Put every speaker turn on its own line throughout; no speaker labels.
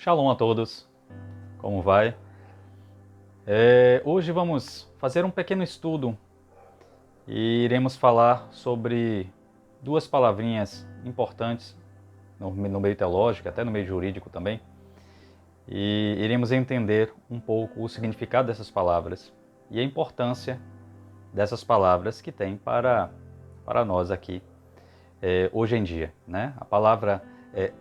Shalom a todos, como vai? Hoje vamos fazer um pequeno estudo e iremos falar sobre duas palavrinhas importantes no meio teológico, até no meio jurídico também, e iremos entender um pouco o significado dessas palavras e a importância dessas palavras que tem para nós aqui hoje em dia, né? A palavra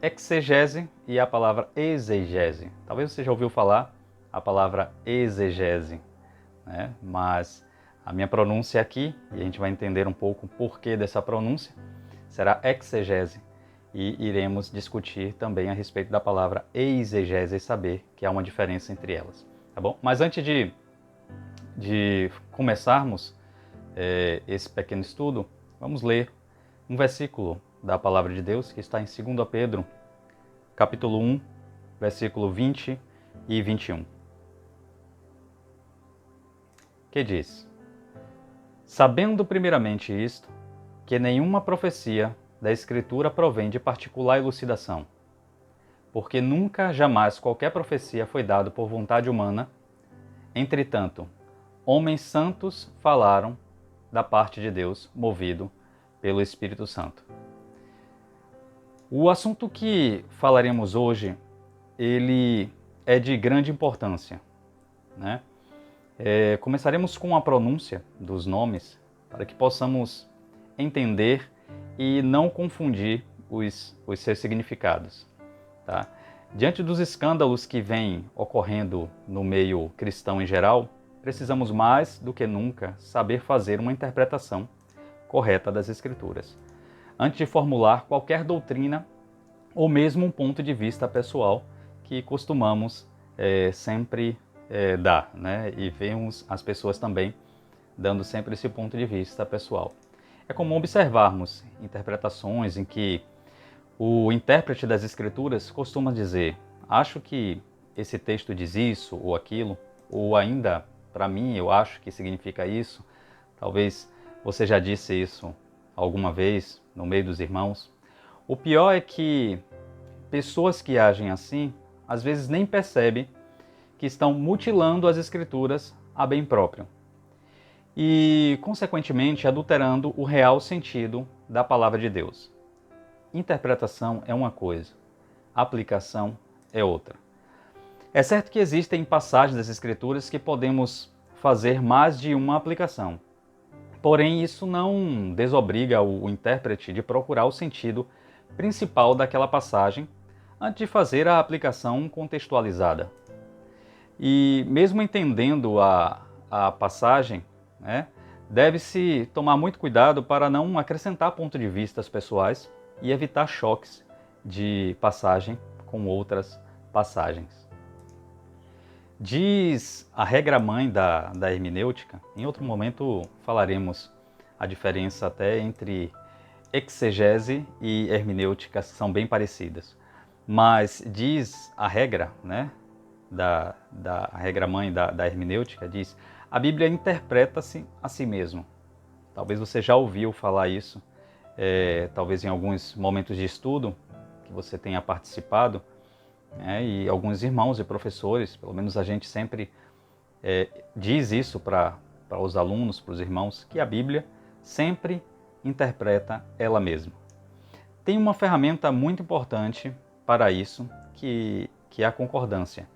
exegese e a palavra exegese. Talvez você já ouviu falar a palavra exegese, né? Mas a minha pronúncia aqui, e a gente vai entender um pouco o porquê dessa pronúncia, será exegese. E iremos discutir também a respeito da palavra exegese e saber que há uma diferença entre elas, tá bom? Mas antes de começarmos esse pequeno estudo, vamos ler um versículo da palavra de Deus que está em 2 Pedro, capítulo 1, versículo 20 e 21. Que diz: Sabendo primeiramente isto, que nenhuma profecia da Escritura provém de particular elucidação, porque nunca jamais qualquer profecia foi dada por vontade humana. Entretanto, homens santos falaram da parte de Deus, movido pelo Espírito Santo. O assunto que falaremos hoje, ele é de grande importância, né? Começaremos com a pronúncia dos nomes, para que possamos entender e não confundir os seus significados, tá? Diante dos escândalos que vêm ocorrendo no meio cristão em geral, precisamos mais do que nunca saber fazer uma interpretação correta das Escrituras, antes de formular qualquer doutrina ou mesmo um ponto de vista pessoal que costumamos sempre dar, né? E vemos as pessoas também dando sempre esse ponto de vista pessoal. É comum observarmos interpretações em que o intérprete das Escrituras costuma dizer: acho que esse texto diz isso ou aquilo, ou ainda, para mim, eu acho que significa isso. Talvez você já disse isso alguma vez no meio dos irmãos. O pior é que pessoas que agem assim, às vezes nem percebem que estão mutilando as Escrituras a bem próprio e, consequentemente, adulterando o real sentido da palavra de Deus. Interpretação é uma coisa, aplicação é outra. É certo que existem passagens das Escrituras que podemos fazer mais de uma aplicação. Porém, isso não desobriga o intérprete de procurar o sentido principal daquela passagem antes de fazer a aplicação contextualizada. E mesmo entendendo a passagem, né, deve-se tomar muito cuidado para não acrescentar pontos de vista pessoais e evitar choques de passagem com outras passagens. Diz a regra-mãe da hermenêutica, em outro momento falaremos a diferença até entre exegese e hermenêutica, são bem parecidas. Mas diz a regra, né, da regra-mãe da hermenêutica, diz: a Bíblia interpreta-se a si mesmo. Talvez você já ouviu falar isso, talvez em alguns momentos de estudo que você tenha participado, e alguns irmãos e professores, pelo menos a gente sempre diz isso para os alunos, para os irmãos, que a Bíblia sempre interpreta ela mesma. Tem uma ferramenta muito importante para isso, que é a concordância.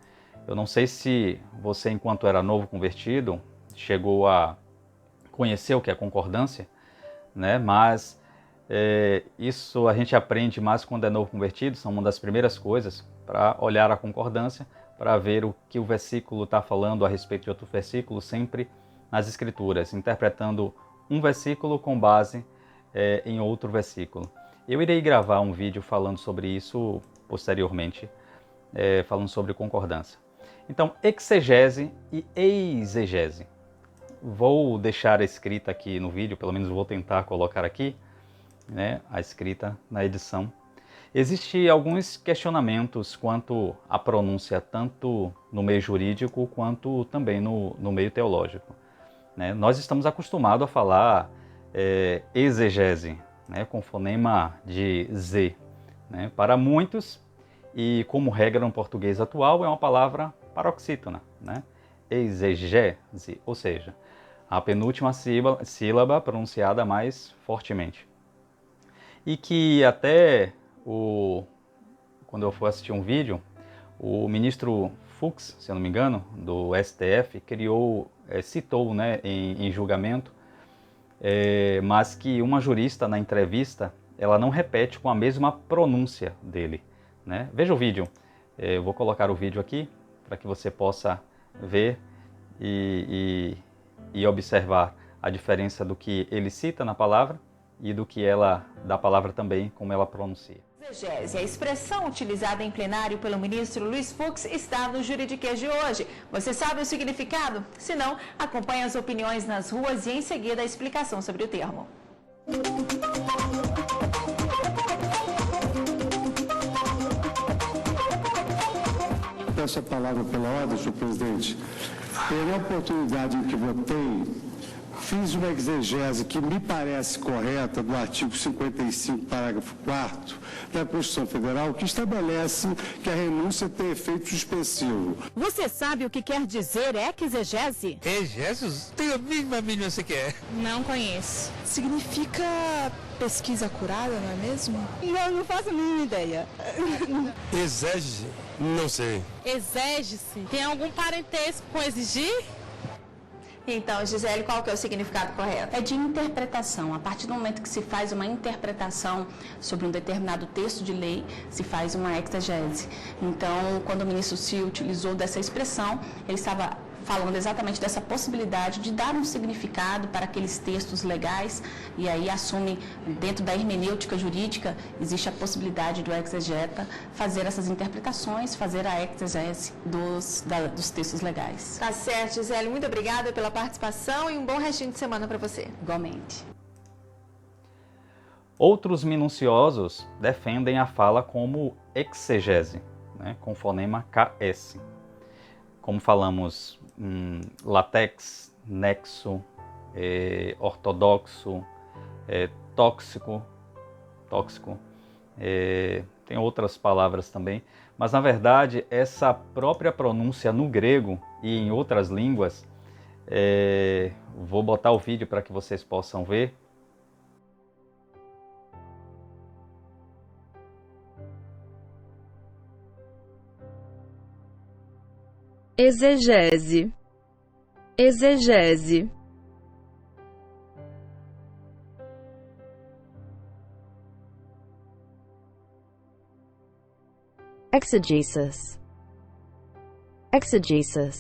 Eu não sei se você, enquanto era novo convertido, chegou a conhecer o que é concordância, né? Mas isso a gente aprende mais quando é novo convertido, são uma das primeiras coisas para olhar a concordância, para ver o que o versículo está falando a respeito de outro versículo, sempre nas Escrituras, interpretando um versículo com base em outro versículo. Eu irei gravar um vídeo falando sobre isso posteriormente, falando sobre concordância. Então, exegese e eisegese. Vou deixar a escrita aqui no vídeo, pelo menos vou tentar colocar aqui, né, a escrita na edição. Existem alguns questionamentos quanto à pronúncia, tanto no meio jurídico quanto também no meio teológico, né? Nós estamos acostumados a falar exegese, né, com fonema de Z, né? Para muitos, e como regra no português atual é uma palavra paroxítona, né? Exegese, ou seja, a penúltima sílaba pronunciada mais fortemente. E que até quando eu for assistir um vídeo, o ministro Fux, se eu não me engano, do STF, citou, né, em julgamento, mas que uma jurista na entrevista, ela não repete com a mesma pronúncia dele, né? Veja o vídeo, eu vou colocar o vídeo aqui para que você possa ver e observar a diferença do que ele cita na palavra e da palavra também, como ela pronuncia.
Exegese, a expressão utilizada em plenário pelo ministro Luiz Fux está no Juridiquês de hoje. Você sabe o significado? Se não, acompanhe as opiniões nas ruas e em seguida a explicação sobre o termo.
Peço a palavra pela ordem, senhor presidente. Na oportunidade em que votei, fiz uma exegese que me parece correta do artigo 55, parágrafo 4º da Constituição Federal, que estabelece que a renúncia tem efeito suspensivo.
Você sabe o que quer dizer exegese?
Exegese? Tenho a mínima se quer.
Não conheço.
Significa pesquisa acurada, não é mesmo?
Não faço a mínima ideia.
Exegese? Não sei.
Exege-se? Tem algum parentesco com exigir?
Então, Gisele, qual que é o significado correto?
É de interpretação. A partir do momento que se faz uma interpretação sobre um determinado texto de lei, se faz uma exegese. Então, quando o ministro se utilizou dessa expressão, ele estava falando exatamente dessa possibilidade de dar um significado para aqueles textos legais, e aí assume, dentro da hermenêutica jurídica, existe a possibilidade do exegeta fazer essas interpretações, fazer a exegese dos textos legais.
Tá certo, Gisele. Muito obrigada pela participação e um bom restinho de semana para você.
Igualmente.
Outros minuciosos defendem a fala como exegese, né, com fonema KS. Como falamos, latex, nexo, ortodoxo, tóxico, tem outras palavras também, mas na verdade essa própria pronúncia no grego e em outras línguas, vou botar o vídeo para que vocês possam ver.
Exegese. Exegese. Exegesis. Exegesis.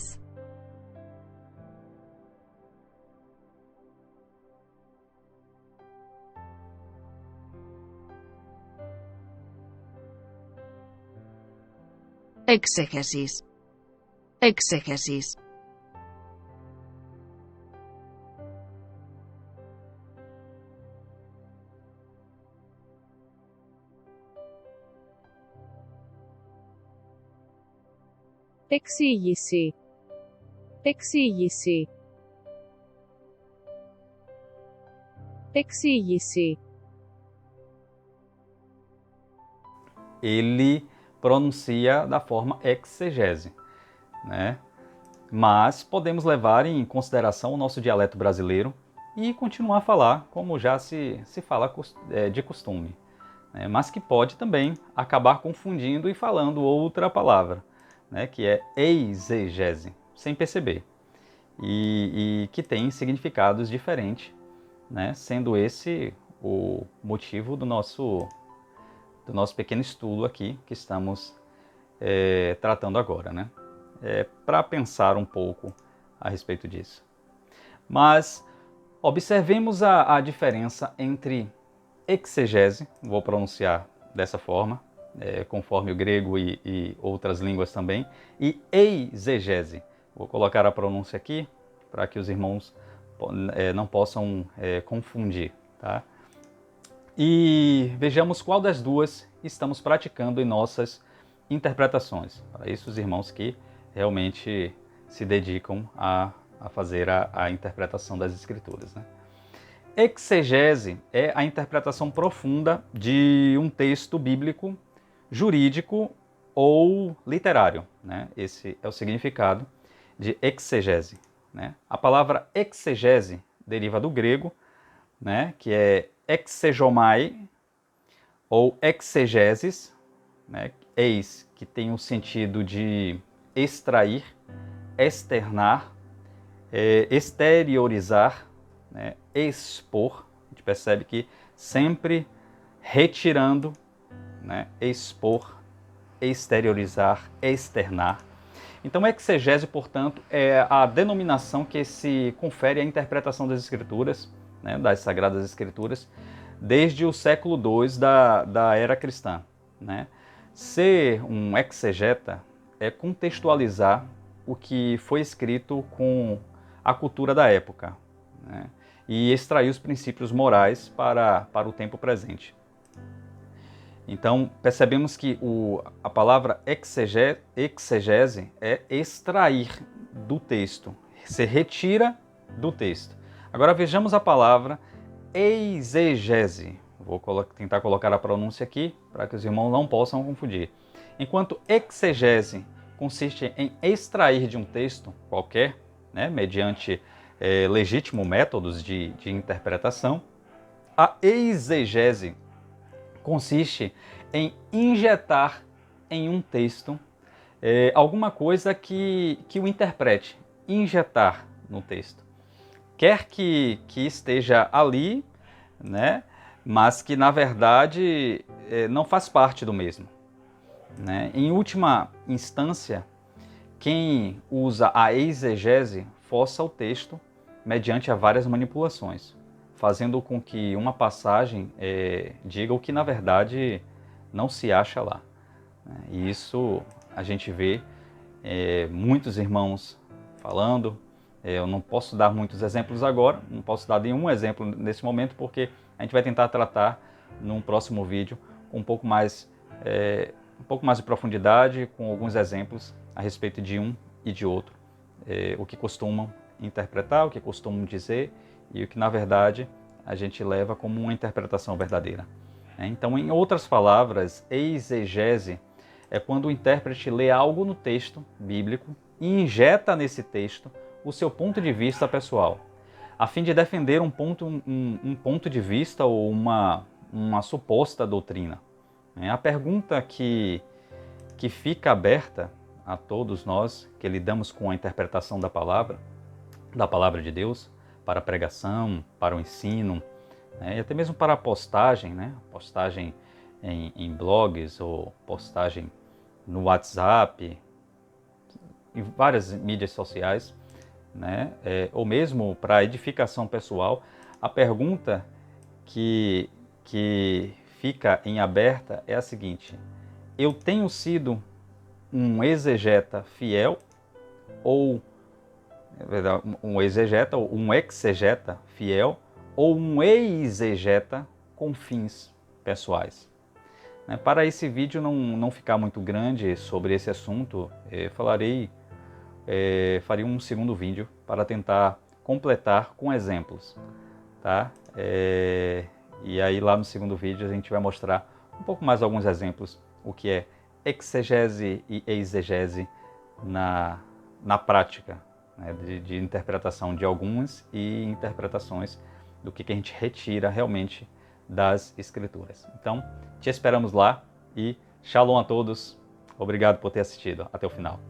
Exegesis. Exegesis.
Εξήγηση. Εξήγηση. Εξήγηση.
Ele pronuncia da forma exegese, né? Mas podemos levar em consideração o nosso dialeto brasileiro e continuar a falar como já se fala de costume, né? Mas que pode também acabar confundindo e falando outra palavra, né? Que é exegese, sem perceber, e que tem significados diferentes, né? Sendo esse o motivo do nosso pequeno estudo aqui que estamos tratando agora, né? Para pensar um pouco a respeito disso. Mas observemos a diferença entre exegese, vou pronunciar dessa forma, conforme o grego e outras línguas também, e exegese. Vou colocar a pronúncia aqui para que os irmãos não possam confundir, tá? E vejamos qual das duas estamos praticando em nossas interpretações. Para isso, os irmãos que realmente se dedicam a fazer a interpretação das Escrituras, né? Exegese é a interpretação profunda de um texto bíblico, jurídico ou literário, né? Esse é o significado de exegese, né? A palavra exegese deriva do grego, né? Que é exegomai ou exegeses, né? Eis, que tem o sentido de extrair, externar, exteriorizar, né? Expor. A gente percebe que sempre retirando, né? Expor, exteriorizar, externar. Então, exegese, portanto, é a denominação que se confere à interpretação das Escrituras, né? Das Sagradas Escrituras, desde o século II da era cristã, né? Ser um exegeta é contextualizar o que foi escrito com a cultura da época, né? E extrair os princípios morais para o tempo presente. Então, percebemos que a palavra exegese é extrair do texto, se retira do texto. Agora vejamos a palavra eisegese. Vou tentar colocar a pronúncia aqui para que os irmãos não possam confundir. Enquanto exegese consiste em extrair de um texto qualquer, né, mediante legítimos métodos de interpretação, a eisegese consiste em injetar em um texto alguma coisa que o interprete, injetar no texto. Quer que esteja ali, né, mas que na verdade não faz parte do mesmo, né? Em última instância, quem usa a exegese força o texto mediante a várias manipulações, fazendo com que uma passagem diga o que na verdade não se acha lá. E isso a gente vê muitos irmãos falando. Eu não posso dar muitos exemplos agora, não posso dar nenhum exemplo nesse momento, porque a gente vai tentar tratar num próximo vídeo com um pouco mais de profundidade, com alguns exemplos a respeito de um e de outro, o que costumam interpretar, o que costumam dizer e o que na verdade a gente leva como uma interpretação verdadeira. Então, em outras palavras, exegese é quando o intérprete lê algo no texto bíblico e injeta nesse texto o seu ponto de vista pessoal, a fim de defender um ponto de vista ou uma suposta doutrina. A pergunta que fica aberta a todos nós que lidamos com a interpretação da palavra de Deus, para a pregação, para o ensino, e até mesmo para a postagem, né? Postagem em blogs ou postagem no WhatsApp, em várias mídias sociais, né? Ou mesmo para a edificação pessoal. A pergunta que fica em aberta é a seguinte: eu tenho sido um exegeta fiel ou um exegeta fiel ou um exegeta com fins pessoais? Para esse vídeo não ficar muito grande sobre esse assunto, faria um segundo vídeo para tentar completar com exemplos, tá? E aí lá no segundo vídeo a gente vai mostrar um pouco mais alguns exemplos, o que é exegese e exegese na prática, né, de interpretação de algumas e interpretações do que a gente retira realmente das Escrituras. Então, te esperamos lá e shalom a todos. Obrigado por ter assistido até o final.